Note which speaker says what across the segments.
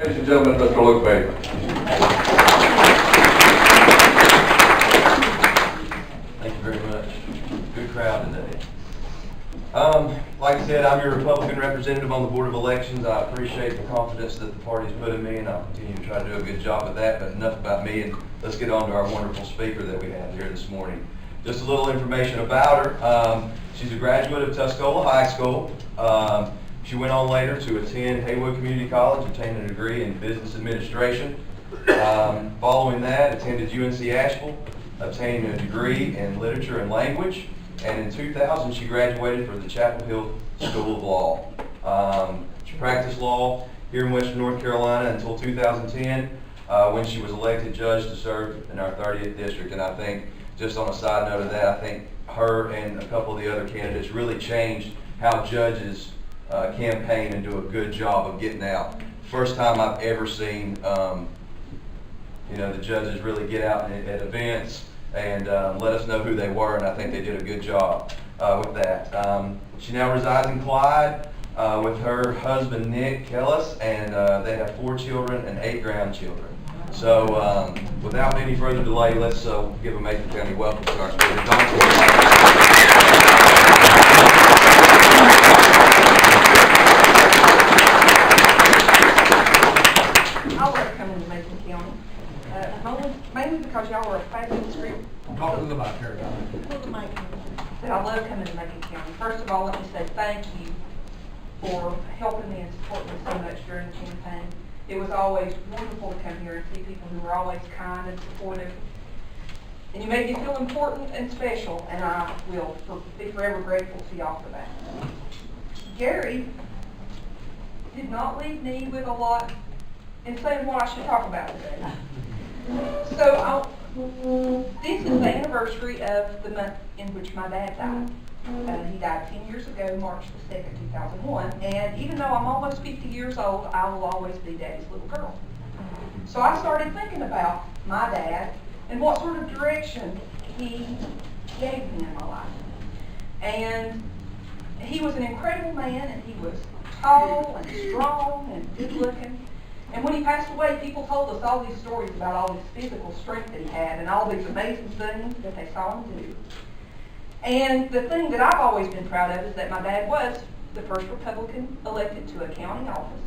Speaker 1: Ladies and gentlemen, Mr. Luke Bateman.
Speaker 2: Thank you very much. Good crowd today. Like I said, I'm your Republican representative on the Board of Elections. I appreciate the confidence that the party's put in me, and I'll continue to try to do a good job of that. But enough about me, and let's get on to our wonderful speaker that we have here this morning. Just a little information about her. She's a graduate of Tuscola High School. She went on later to attend Haywood Community College, obtaining a degree in business administration. Following that, attended UNC Asheville, obtaining a degree in literature and language. And in 2000, she graduated from the Chapel Hill School of Law. She practiced law here in Western North Carolina until 2010, when she was elected judge to serve in our 30th district. And I think, just on a side note of that, I think her and a couple of the other candidates really changed how judges campaign and do a good job of getting out. First time I've ever seen, the judges really get out at events and let us know who they were, and I think they did a good job with that. She now resides in Clyde with her husband Nick Kellis, and they have 4 children and 8 grandchildren. So without any further delay, let's give a Macon County welcome to our speaker, Donna Forga.
Speaker 3: I love coming to Macon County, mainly because y'all are a fabulous group.
Speaker 4: Talk to them about Carolina.
Speaker 3: But I love coming to Macon County. First of all, let me say thank you for helping me and supporting me so much during the campaign. It was always wonderful to come here and see people who were always kind and supportive. And you made me feel important and special, and I will be forever grateful to y'all for that. Gary did not leave me with a lot in saying what I should talk about today. So this is the anniversary of the month in which my dad died. He died 10 years ago, March the 2nd, 2001. And even though I'm almost 50 years old, I will always be Daddy's little girl. So I started thinking about my dad and what sort of direction he gave me in my life. And he was an incredible man, and he was tall and strong and good looking. And when he passed away, people told us all these stories about all this physical strength that he had and all these amazing things that they saw him do. And the thing that I've always been proud of is that my dad was the first Republican elected to a county office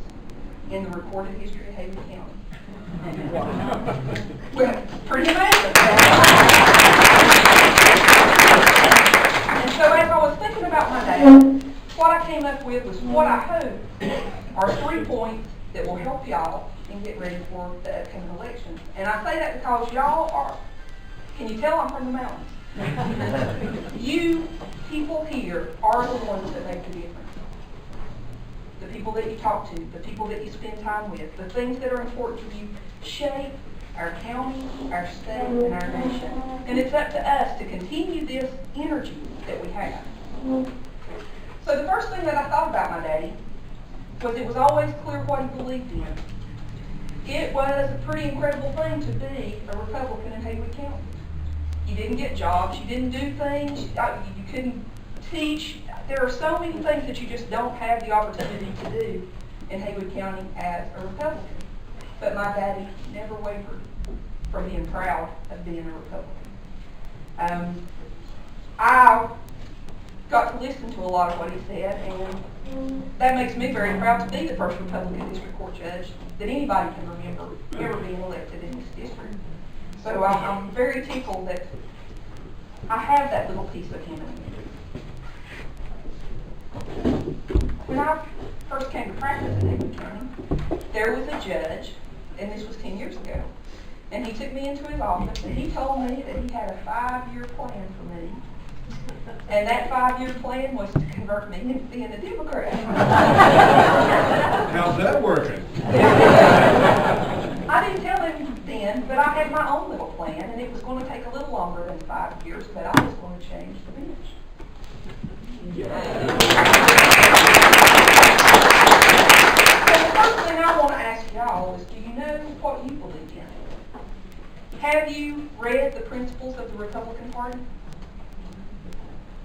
Speaker 3: in the recorded history of Haywood County. Well, pretty amazing. And so as I was thinking about my dad, what I came up with was what I hope are 3 points that will help y'all and get ready for the upcoming elections. And I say that because y'all are, can you tell I'm from the mountains? You people here are the ones that make the difference. The people that you talk to, the people that you spend time with, the things that are important to you shape our county, our state, and our nation. And it's up to us to continue this energy that we have. So the first thing that I thought about my daddy was it was always clear what he believed in. It was a pretty incredible thing to be a Republican in Haywood County. You didn't get jobs, you didn't do things, you couldn't teach. There are so many things that you just don't have the opportunity to do in Haywood County as a Republican. But my daddy never wavered from being proud of being a Republican. I got to listen to a lot of what he said, and that makes me very proud to be the first Republican district court judge that anybody can remember ever being elected in this district. So I'm very tickled that I have that little piece of him in me. When I first came to practice in Macon County, there was a judge, and this was 10 years ago, and he took me into his office and he told me that he had a 5-year plan for me. And that 5-year plan was to convert me into being a Democrat.
Speaker 4: How's that working?
Speaker 3: I didn't tell him then, but I had my own little plan, and it was going to take a little longer than 5 years, but I was going to change the bench. So the first thing I want to ask y'all is, do you know what you believe in? Have you read the principles of the Republican Party?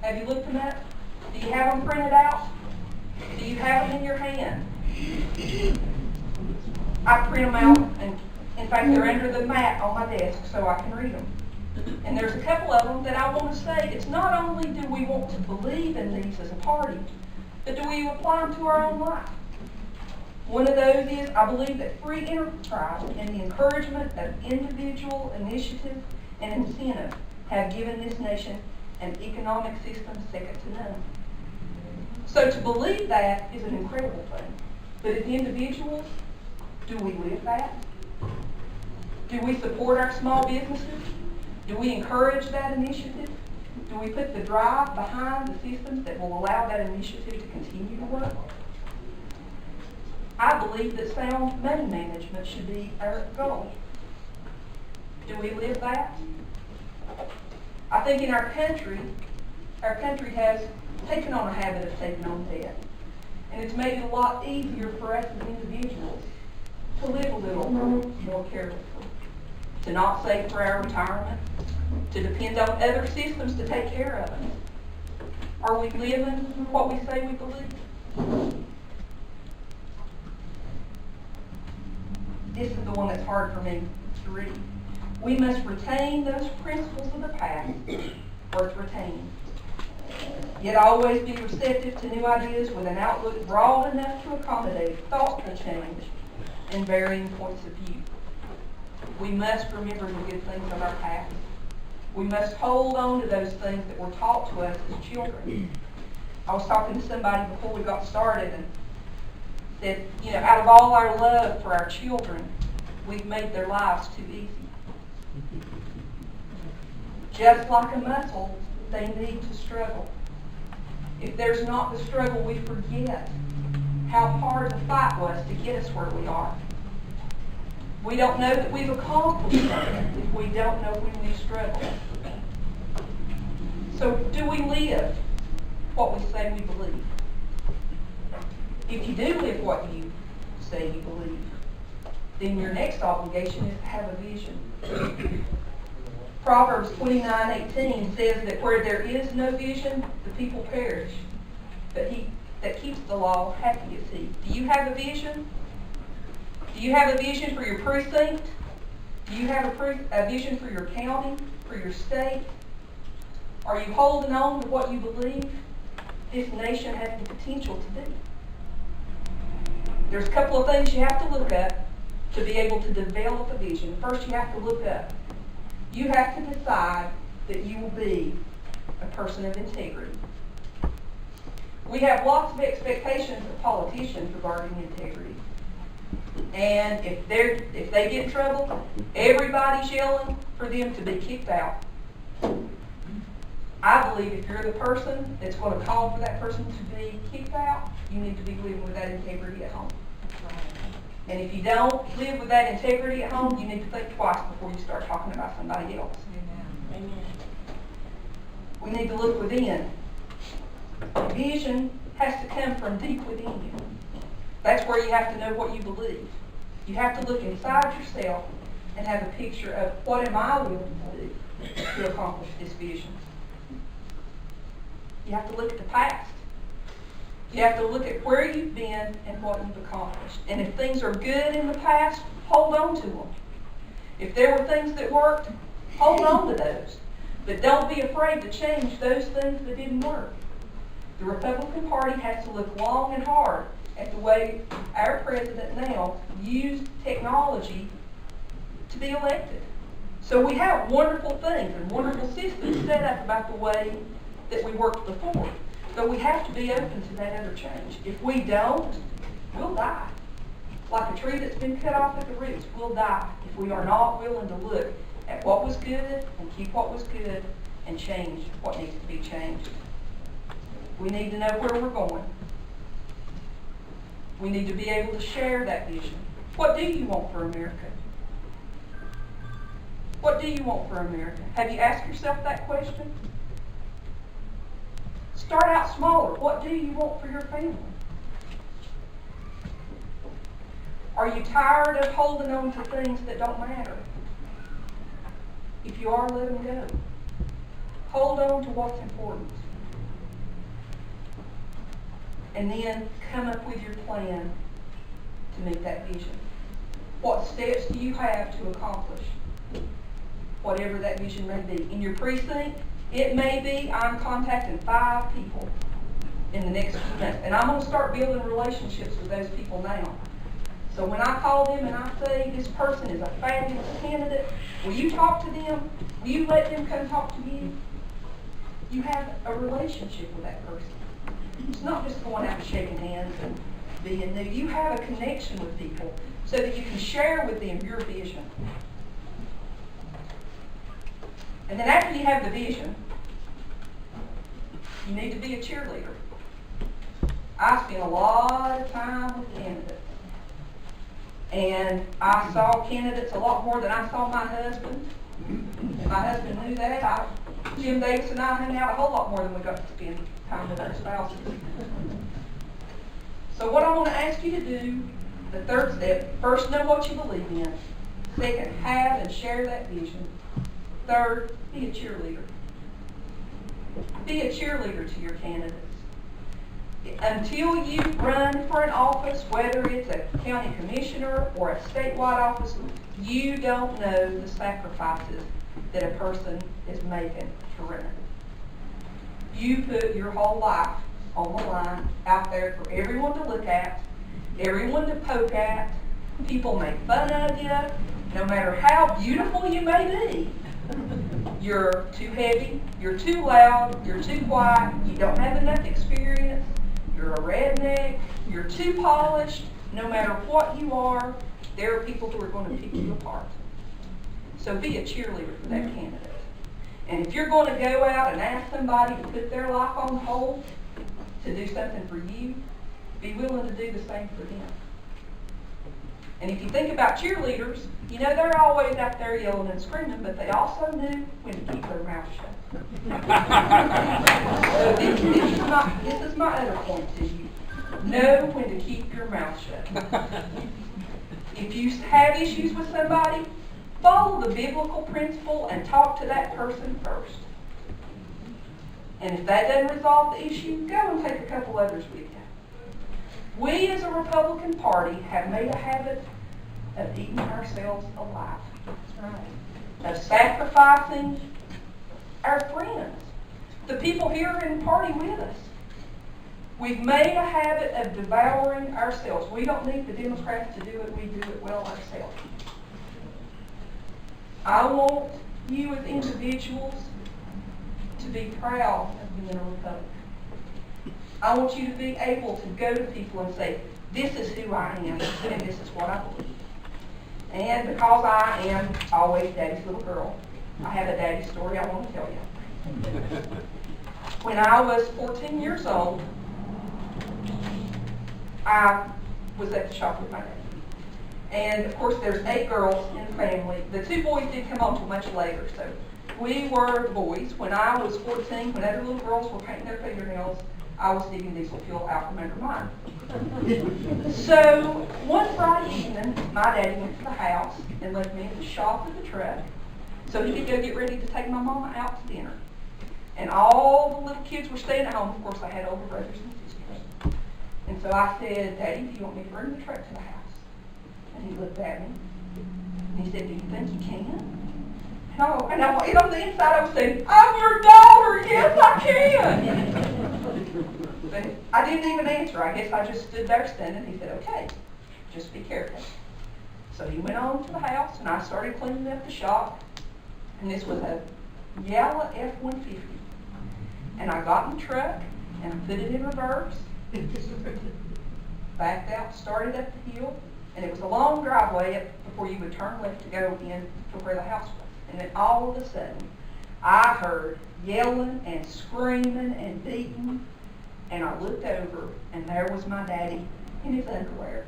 Speaker 3: Have you looked them up? Do you have them printed out? Do you have them in your hand? I print them out, and in fact, they're under the mat on my desk so I can read them. And there's a couple of them that I want to say, it's not only do we want to believe in these as a party, but do we apply them to our own life? One of those is, I believe that free enterprise and the encouragement of individual initiative and incentive have given this nation an economic system second to none. So to believe that is an incredible thing. But as individuals, do we live that? Do we support our small businesses? Do we encourage that initiative? Do we put the drive behind the systems that will allow that initiative to continue to work? I believe that sound money management should be our goal. Do we live that? I think in our country has taken on a habit of taking on debt. And it's made it a lot easier for us as individuals to live a little more carefully, to not save for our retirement, to depend on other systems to take care of us. Are we living what we say we believe? This is the one that's hard for me to read. We must retain those principles of the past worth retaining, yet always be receptive to new ideas with an outlook broad enough to accommodate thoughtful change and varying points of view. We must remember the good things of our past. We must hold on to those things that were taught to us as children. I was talking to somebody before we got started and said, you know, out of all our love for our children, we've made their lives too easy. Just like a muscle, they need to struggle. If there's not the struggle, we forget how hard the fight was to get us where we are. We don't know that we've accomplished something if we don't know when we struggle. So do we live what we say we believe? If you do live what you say you believe, then your next obligation is to have a vision. Proverbs 29:18 says that where there is no vision, the people perish. But he that keeps the law, happy is he. Do you have a vision? Do you have a vision for your precinct? Do you have a vision for your county, for your state? Are you holding on to what you believe this nation has the potential to do? There's a couple of things you have to look at to be able to develop a vision. First, you have to look up. You have to decide that you will be a person of integrity. We have lots of expectations of politicians regarding integrity. And if they get in trouble, everybody's yelling for them to be kicked out. I believe if you're the person that's going to call for that person to be kicked out, you need to be living with that integrity at home. And if you don't live with that integrity at home, you need to think twice before you start talking about somebody else. Amen. We need to look within. Vision has to come from deep within you. That's where you have to know what you believe. You have to look inside yourself and have a picture of what am I willing to do to accomplish this vision. You have to look at the past. You have to look at where you've been and what you've accomplished. And if things are good in the past, hold on to them. If there were things that worked, hold on to those. But don't be afraid to change those things that didn't work. The Republican Party has to look long and hard at the way our president now used technology to be elected. So we have wonderful things and wonderful systems set up about the way that we worked before. So we have to be open to that other change. If we don't, we'll die. Like a tree that's been cut off at the roots, we'll die if we are not willing to look at what was good and keep what was good and change what needs to be changed. We need to know where we're going. We need to be able to share that vision. What do you want for America? What do you want for America? Have you asked yourself that question? Start out smaller. What do you want for your family? Are you tired of holding on to things that don't matter? If you are, let them go. Hold on to what's important. And then come up with your plan to meet that vision. What steps do you have to accomplish whatever that vision may be? In your precinct, it may be I'm contacting 5 people in the next few months, and I'm going to start building relationships with those people now. So when I call them and I say, this person is a fabulous candidate, will you talk to them? Will you let them come talk to you? You have a relationship with that person. It's not just going out and shaking hands and being new. You have a connection with people so that you can share with them your vision. And then after you have the vision, you need to be a cheerleader. I spent a lot of time with candidates. And I saw candidates a lot more than I saw my husband. And my husband knew that. Jim Davis and I hung out a whole lot more than we got to spend time with our spouses. So what I want to ask you to do, the third step, first know what you believe in. Second, have and share that vision. Third, be a cheerleader. Be a cheerleader to your candidates. Until you run for an office, whether it's a county commissioner or a statewide office, you don't know the sacrifices that a person is making to run. You put your whole life on the line out there for everyone to look at, everyone to poke at. People make fun of you, no matter how beautiful you may be. You're too heavy, you're too loud, you're too quiet, you don't have enough experience, you're a redneck, you're too polished. No matter what you are, there are people who are going to pick you apart. So be a cheerleader for that candidate. And if you're going to go out and ask somebody to put their life on hold to do something for you, be willing to do the same for them. And if you think about cheerleaders, you know they're always out there yelling and screaming, but they also knew when to keep their mouth shut. So this is my other point to you. Know when to keep your mouth shut. If you have issues with somebody, follow the biblical principle and talk to that person first. And if that doesn't resolve the issue, go and take a couple others with you. We as a Republican Party have made a habit of eating ourselves alive. That's right. Of sacrificing our friends, the people here in the party with us. We've made a habit of devouring ourselves. We don't need the Democrats to do it. We do it well ourselves. I want you as individuals to be proud of being a Republican. I want you to be able to go to people and say, this is who I am, and this is what I believe. And because I am always Daddy's little girl, I have a daddy story I want to tell you. When I was 14 years old, I was at the shop with my dad. And of course there's 8 girls in the family. The 2 boys did come on until much later, so we were the boys. When I was 14, when other little girls were painting their fingernails, I was digging diesel fuel out from under mine. So one Friday evening, my daddy went to the house and left me at the shop with the truck so he could go get ready to take my mama out to dinner. And all the little kids were staying at home. Of course, I had older brothers and sisters. And so I said, Daddy, do you want me to bring the truck to the house? And he looked at me and he said, do you think you can? And on the inside I was saying, I'm your daughter, yes I can. But I didn't even answer. I guess I just stood there standing. He said, okay, just be careful. So he went on to the house and I started cleaning up the shop. And this was a yellow F-150. And I got in the truck and I put it in reverse. Backed out, started up the hill. And it was a long driveway before you would turn left to go in to where the house was. And then all of a sudden, I heard yelling and screaming and beating. And I looked over, and there was my daddy in his underwear,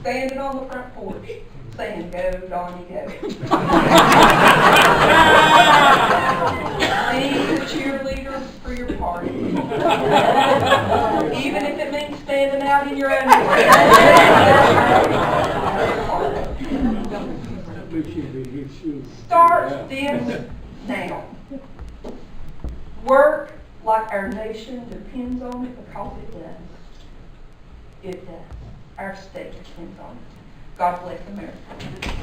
Speaker 3: standing on the front porch, saying, go, Donnie, go. Be the cheerleader for your party. Even if it means standing out in your underwear. Start this now. Work like our nation depends on it, because it does. It does. Our state depends on it. God bless America.